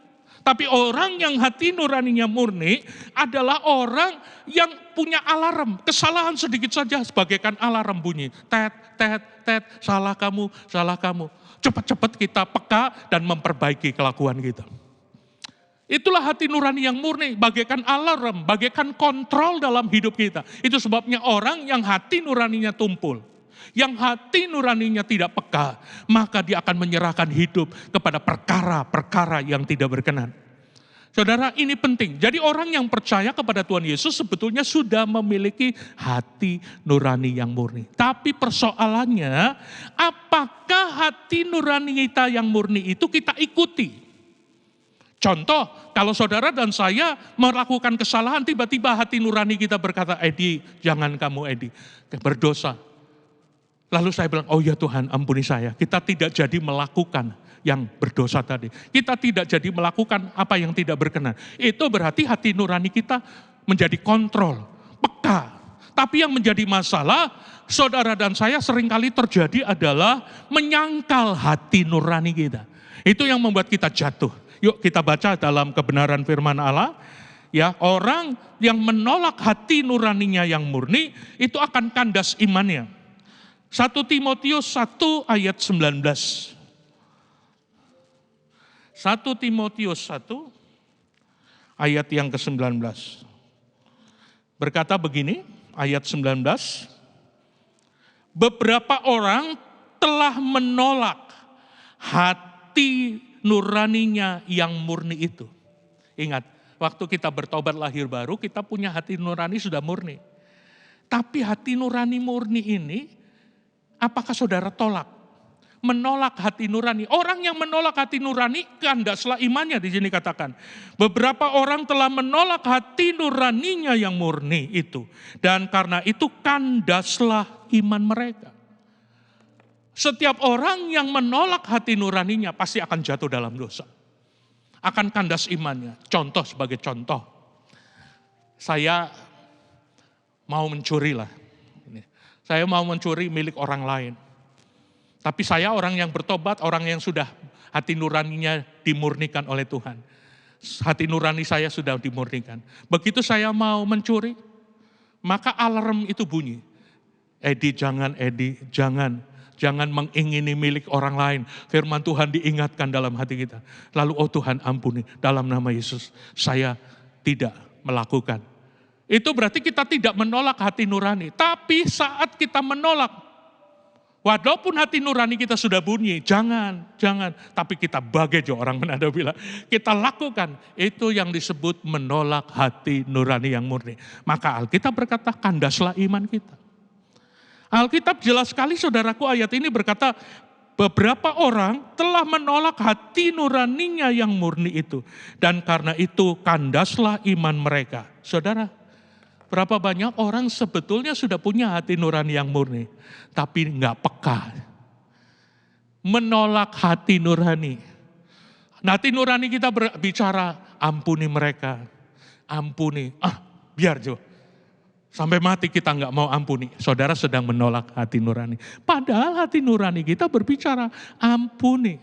Tapi orang yang hati nuraninya murni adalah orang yang punya alarm. Kesalahan sedikit saja sebagaikan alarm bunyi. Tet, tet, tet, salah kamu, salah kamu. Cepat-cepat kita peka dan memperbaiki kelakuan kita. Itulah hati nurani yang murni, bagaikan alarm, bagaikan kontrol dalam hidup kita. Itu sebabnya orang yang hati nuraninya tumpul, yang hati nuraninya tidak peka, maka dia akan menyerahkan hidup kepada perkara-perkara yang tidak berkenan. Saudara, ini penting. Jadi orang yang percaya kepada Tuhan Yesus sebetulnya sudah memiliki hati nurani yang murni. Tapi persoalannya, apakah hati nurani kita yang murni itu kita ikuti? Contoh, kalau saudara dan saya melakukan kesalahan, tiba-tiba hati nurani kita berkata, Edi, jangan kamu Edi, berdosa. Lalu saya bilang, oh ya Tuhan ampuni saya. Kita tidak jadi melakukan yang berdosa tadi. Kita tidak jadi melakukan apa yang tidak berkenan. Itu berarti hati nurani kita menjadi kontrol, peka. Tapi yang menjadi masalah, saudara dan saya seringkali terjadi adalah menyangkal hati nurani kita. Itu yang membuat kita jatuh. Yuk kita baca dalam kebenaran firman Allah. Ya, orang yang menolak hati nuraninya yang murni, itu akan kandas imannya. 1 Timotius 1 ayat 19. 1 Timotius 1 ayat yang ke-19. Berkata begini, ayat 19. Beberapa orang telah menolak hati nuraninya yang murni itu. Ingat, waktu kita bertobat lahir baru, kita punya hati nurani sudah murni. Tapi hati nurani murni ini, apakah saudara tolak? Menolak hati nurani. Orang yang menolak hati nurani, kandaslah imannya di sini katakan. Beberapa orang telah menolak hati nuraninya yang murni itu. Dan karena itu kandaslah iman mereka. Setiap orang yang menolak hati nuraninya pasti akan jatuh dalam dosa. Akan kandas imannya. Contoh sebagai contoh. Saya mau mencuri lah. Saya mau mencuri milik orang lain. Tapi saya orang yang bertobat, orang yang sudah hati nuraninya dimurnikan oleh Tuhan. Hati nurani saya sudah dimurnikan. Begitu saya mau mencuri, maka alarm itu bunyi. Edi, jangan. Jangan mengingini milik orang lain. Firman Tuhan diingatkan dalam hati kita. Lalu, oh Tuhan ampuni, dalam nama Yesus, saya tidak melakukan. Itu berarti kita tidak menolak hati nurani. Tapi saat kita menolak, walaupun hati nurani kita sudah bunyi, jangan. Tapi kita bagai orang Manado bilang, kita lakukan. Itu yang disebut menolak hati nurani yang murni. Maka Alkitab berkata, kandaslah iman kita. Alkitab jelas sekali saudaraku, ayat ini berkata, beberapa orang telah menolak hati nuraninya yang murni itu. Dan karena itu kandaslah iman mereka. Saudara, berapa banyak orang sebetulnya sudah punya hati nurani yang murni. Tapi enggak peka. Menolak hati nurani. Hati nurani kita berbicara, ampuni mereka. Ampuni, biar Jo. Sampai mati kita nggak mau ampuni. Saudara sedang menolak hati nurani. Padahal hati nurani kita berbicara, ampuni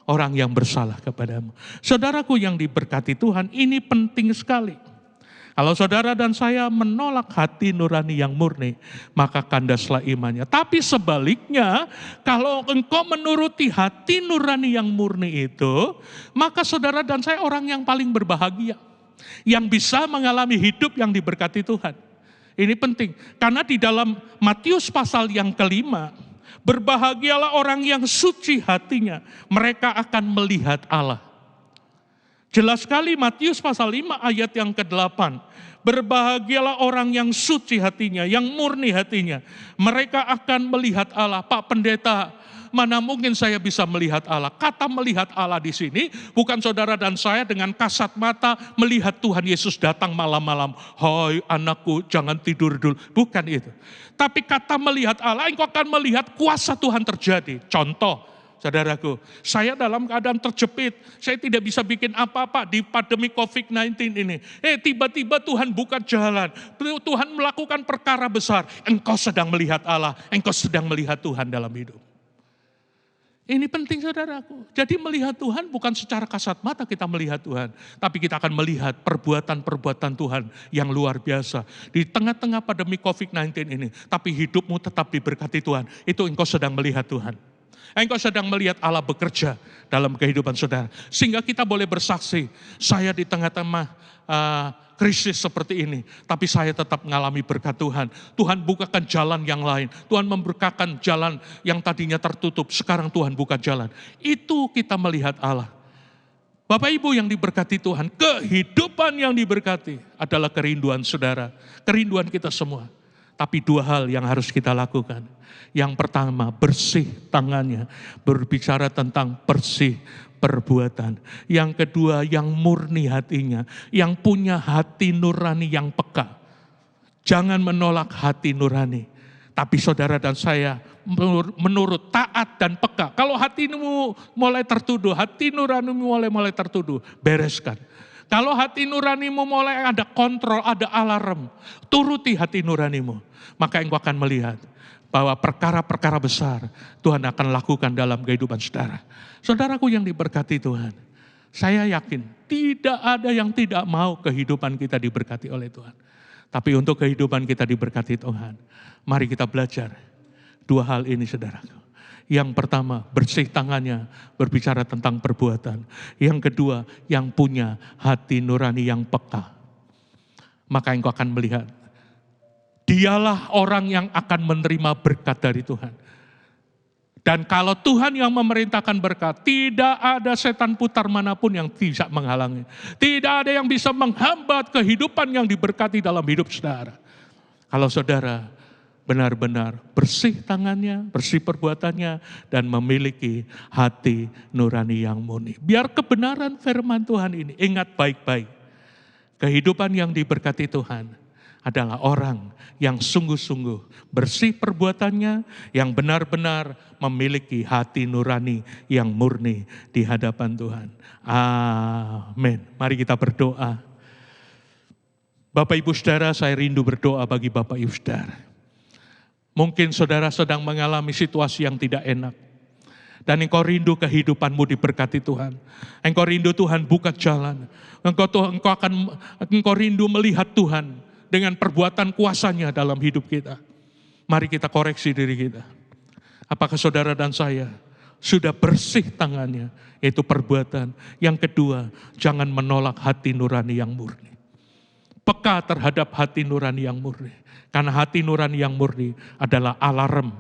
orang yang bersalah kepadamu. Saudaraku yang diberkati Tuhan, ini penting sekali. Kalau saudara dan saya menolak hati nurani yang murni, maka kandaslah imannya. Tapi sebaliknya, kalau engkau menuruti hati nurani yang murni itu, maka saudara dan saya orang yang paling berbahagia. Yang bisa mengalami hidup yang diberkati Tuhan. Ini penting, karena di dalam Matius pasal yang kelima, berbahagialah orang yang suci hatinya, mereka akan melihat Allah. Jelas sekali Matius pasal 5 ayat yang ke-8, berbahagialah orang yang suci hatinya, yang murni hatinya, mereka akan melihat Allah. Pak Pendeta, mana mungkin saya bisa melihat Allah. Kata melihat Allah di sini bukan saudara dan saya dengan kasat mata melihat Tuhan Yesus datang malam-malam. Hai anakku, jangan tidur dulu. Bukan itu. Tapi kata melihat Allah, engkau akan melihat kuasa Tuhan terjadi. Contoh, saudaraku, saya dalam keadaan terjepit, saya tidak bisa bikin apa-apa di pandemi COVID-19 ini. Tiba-tiba Tuhan buka jalan, Tuhan melakukan perkara besar. Engkau sedang melihat Allah, engkau sedang melihat Tuhan dalam hidup. Ini penting saudaraku. Jadi melihat Tuhan bukan secara kasat mata kita melihat Tuhan. Tapi kita akan melihat perbuatan-perbuatan Tuhan yang luar biasa. Di tengah-tengah pandemi COVID-19 ini. Tapi hidupmu tetap diberkati Tuhan. Itu engkau sedang melihat Tuhan. Engkau sedang melihat Allah bekerja dalam kehidupan saudara. Sehingga kita boleh bersaksi, saya di tengah-tengah krisis seperti ini, tapi saya tetap mengalami berkat Tuhan. Tuhan bukakan jalan yang lain. Tuhan memberkakan jalan yang tadinya tertutup, sekarang Tuhan buka jalan. Itu kita melihat Allah. Bapak Ibu yang diberkati Tuhan, kehidupan yang diberkati adalah kerinduan saudara, kerinduan kita semua. Tapi dua hal yang harus kita lakukan. Yang pertama, bersih tangannya. Berbicara tentang bersih perbuatan. Yang kedua, yang murni hatinya. Yang punya hati nurani yang peka. Jangan menolak hati nurani. Tapi saudara dan saya menurut taat dan peka. Kalau hatimu mulai tertuduh, hati nuranimu mulai tertuduh, bereskan. Kalau hati nuranimu mulai ada kontrol, ada alarm, turuti hati nuranimu. Maka engkau akan melihat bahwa perkara-perkara besar Tuhan akan lakukan dalam kehidupan saudara. Saudaraku yang diberkati Tuhan, saya yakin tidak ada yang tidak mau kehidupan kita diberkati oleh Tuhan. Tapi untuk kehidupan kita diberkati Tuhan, mari kita belajar dua hal ini saudaraku. Yang pertama, bersih tangannya, berbicara tentang perbuatan. Yang kedua, yang punya hati nurani yang peka. Maka engkau akan melihat, dialah orang yang akan menerima berkat dari Tuhan. Dan kalau Tuhan yang memerintahkan berkat, tidak ada setan putar manapun yang bisa menghalangi. Tidak ada yang bisa menghambat kehidupan yang diberkati dalam hidup saudara. Kalau saudara benar-benar bersih tangannya, bersih perbuatannya, dan memiliki hati nurani yang murni. Biar kebenaran firman Tuhan ini, ingat baik-baik. Kehidupan yang diberkati Tuhan adalah orang yang sungguh-sungguh bersih perbuatannya, yang benar-benar memiliki hati nurani yang murni di hadapan Tuhan. Amin. Mari kita berdoa. Bapak Ibu Saudara, saya rindu berdoa bagi Bapak Ibu Saudara. Mungkin saudara sedang mengalami situasi yang tidak enak. Dan engkau rindu kehidupanmu diberkati Tuhan. Engkau rindu Tuhan buka jalan. Engkau rindu melihat Tuhan dengan perbuatan kuasanya dalam hidup kita. Mari kita koreksi diri kita. Apakah saudara dan saya sudah bersih tangannya, yaitu perbuatan. Yang kedua, jangan menolak hati nurani yang murni. Peka terhadap hati nurani yang murni. Karena hati nurani yang murni adalah alarm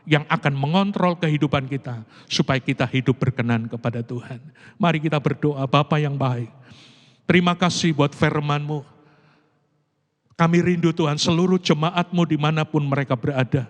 yang akan mengontrol kehidupan kita supaya kita hidup berkenan kepada Tuhan. Mari kita berdoa. Bapa yang baik, terima kasih buat firman-Mu. Kami rindu Tuhan seluruh jemaat-Mu dimanapun mereka berada,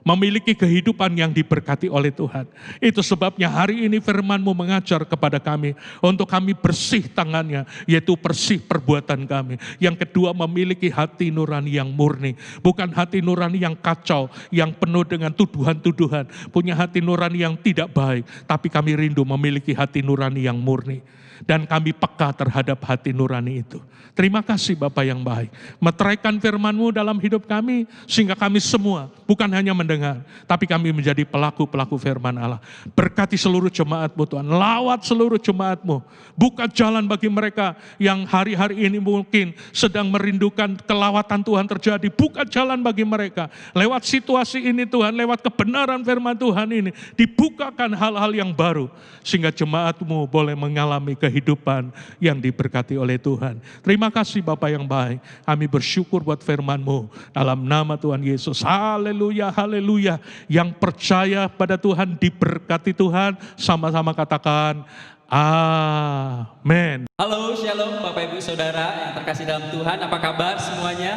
memiliki kehidupan yang diberkati oleh Tuhan. Itu sebabnya hari ini firman-Mu mengajar kepada kami untuk kami bersih tangannya, yaitu bersih perbuatan kami. Yang kedua, memiliki hati nurani yang murni, bukan hati nurani yang kacau, yang penuh dengan tuduhan-tuduhan, punya hati nurani yang tidak baik, tapi kami rindu memiliki hati nurani yang murni. Dan kami peka terhadap hati nurani itu. Terima kasih Bapa yang baik. Meteraikan firman-Mu dalam hidup kami, sehingga kami semua bukan hanya mendengar, tapi kami menjadi pelaku-pelaku firman Allah. Berkati seluruh jemaat-Mu Tuhan. Lawat seluruh jemaat-Mu. Buka jalan bagi mereka yang hari-hari ini mungkin sedang merindukan kelawatan Tuhan terjadi. Buka jalan bagi mereka. Lewat situasi ini Tuhan, lewat kebenaran firman Tuhan ini, dibukakan hal-hal yang baru. Sehingga jemaat-Mu boleh mengalami kehidupan yang diberkati oleh Tuhan. Terima kasih Bapa yang baik. Kami bersyukur buat firman-Mu dalam nama Tuhan Yesus. Haleluya, haleluya. Yang percaya pada Tuhan diberkati Tuhan. Sama-sama katakan amin. Halo, shalom Bapak Ibu Saudara yang terkasih dalam Tuhan. Apa kabar semuanya?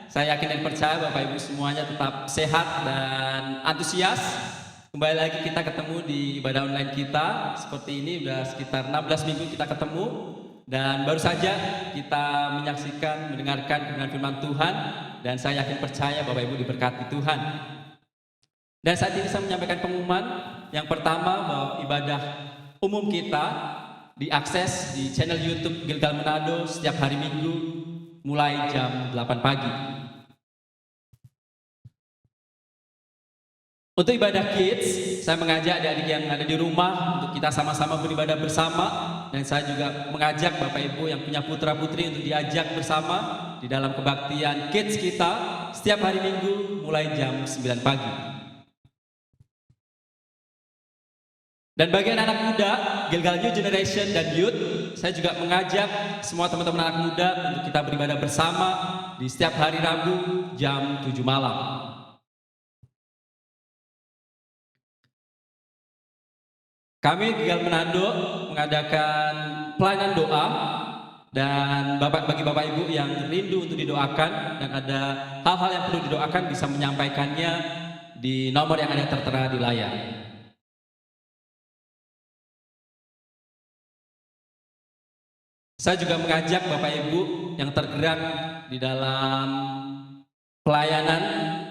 Saya yakin dan percaya Bapak Ibu semuanya tetap sehat dan antusias Kembali lagi kita ketemu di ibadah online kita. Seperti ini udah sekitar 16 minggu kita ketemu. Dan baru saja kita menyaksikan, mendengarkan kebenaran firman Tuhan. Dan saya yakin percaya Bapak Ibu diberkati Tuhan. Dan saat ini saya menyampaikan pengumuman. Yang pertama bahwa ibadah umum kita diakses di channel YouTube Gilgal Manado setiap hari Minggu mulai jam 8 pagi. Untuk ibadah kids, saya mengajak adik-adik yang ada di rumah untuk kita sama-sama beribadah bersama. Dan saya juga mengajak Bapak Ibu yang punya putra-putri untuk diajak bersama di dalam kebaktian kids kita setiap hari Minggu mulai jam 9 pagi. Dan bagi anak muda, Gilgal New Generation dan Youth, saya juga mengajak semua teman-teman anak muda untuk kita beribadah bersama di setiap hari Rabu jam 7 malam. Kami Gilgal Manado mengadakan pelayanan doa dan bagi Bapak Ibu yang rindu untuk didoakan dan ada hal-hal yang perlu didoakan bisa menyampaikannya di nomor yang ada tertera di layar. Saya juga mengajak Bapak Ibu yang tergerak di dalam pelayanan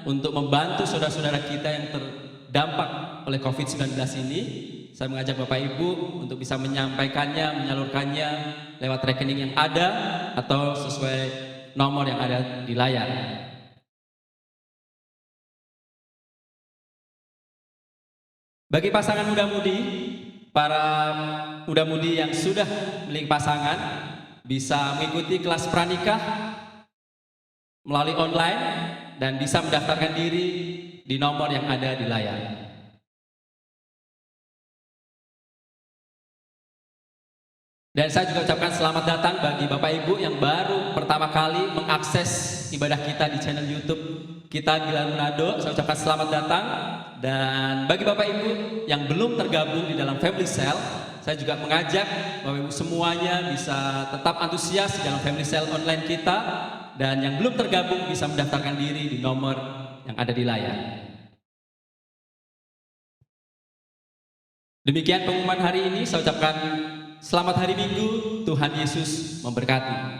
untuk membantu saudara-saudara kita yang terdampak oleh COVID-19 ini. Saya mengajak Bapak Ibu untuk bisa menyampaikannya, menyalurkannya lewat rekening yang ada atau sesuai nomor yang ada di layar. Bagi pasangan muda-mudi, para muda-mudi yang sudah memiliki pasangan bisa mengikuti kelas pranikah melalui online dan bisa mendaftarkan diri di nomor yang ada di layar. Dan saya juga ucapkan selamat datang bagi Bapak Ibu yang baru pertama kali mengakses ibadah kita di channel YouTube kita Gilgal Manado. Saya ucapkan selamat datang. Dan bagi Bapak Ibu yang belum tergabung di dalam Family Cell, saya juga mengajak Bapak Ibu semuanya bisa tetap antusias di dalam Family Cell online kita. Dan yang belum tergabung bisa mendaftarkan diri di nomor yang ada di layar. Demikian pengumuman hari ini. Saya ucapkan selamat hari Minggu, Tuhan Yesus memberkati.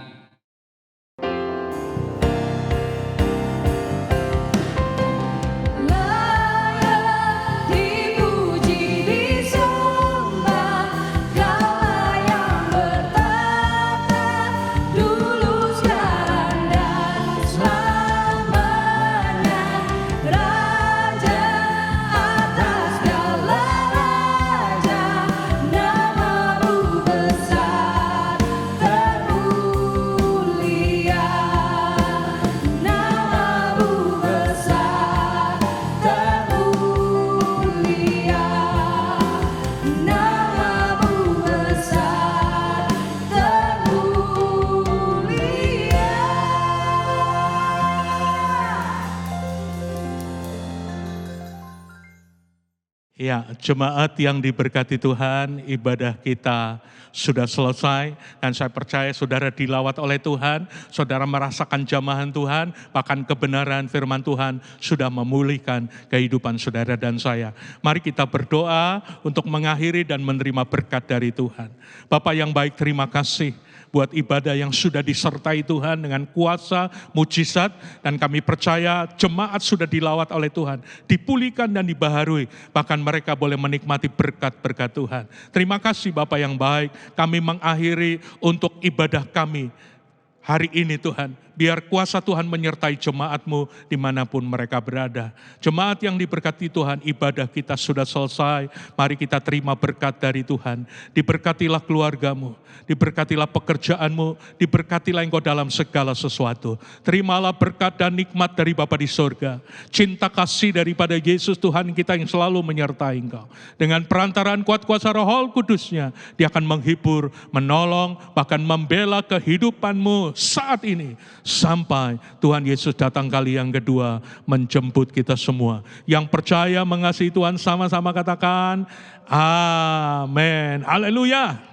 Ya, jemaat yang diberkati Tuhan, ibadah kita sudah selesai dan saya percaya saudara dilawat oleh Tuhan, saudara merasakan jamahan Tuhan, bahkan kebenaran firman Tuhan sudah memulihkan kehidupan saudara dan saya. Mari kita berdoa untuk mengakhiri dan menerima berkat dari Tuhan. Bapa yang baik, terima kasih buat ibadah yang sudah disertai Tuhan dengan kuasa, mujizat, dan kami percaya jemaat sudah dilawat oleh Tuhan, dipulihkan dan dibaharui, bahkan mereka boleh menikmati berkat-berkat Tuhan. Terima kasih Bapa yang baik, kami mengakhiri untuk ibadah kami hari ini Tuhan. Biar kuasa Tuhan menyertai jemaat-Mu dimanapun mereka berada. Jemaat yang diberkati Tuhan, ibadah kita sudah selesai. Mari kita terima berkat dari Tuhan. Diberkatilah keluarga-Mu, diberkatilah pekerjaan-Mu, diberkatilah Engkau dalam segala sesuatu. Terimalah berkat dan nikmat dari Bapa di surga. Cinta kasih daripada Yesus Tuhan kita yang selalu menyertai Engkau. Dengan perantaraan kuat kuasa Roh Kudus-Nya, Dia akan menghibur, menolong, bahkan membela kehidupan-Mu saat ini. Sampai Tuhan Yesus datang kali yang kedua menjemput kita semua. Yang percaya mengasihi Tuhan sama-sama katakan amin. Haleluya.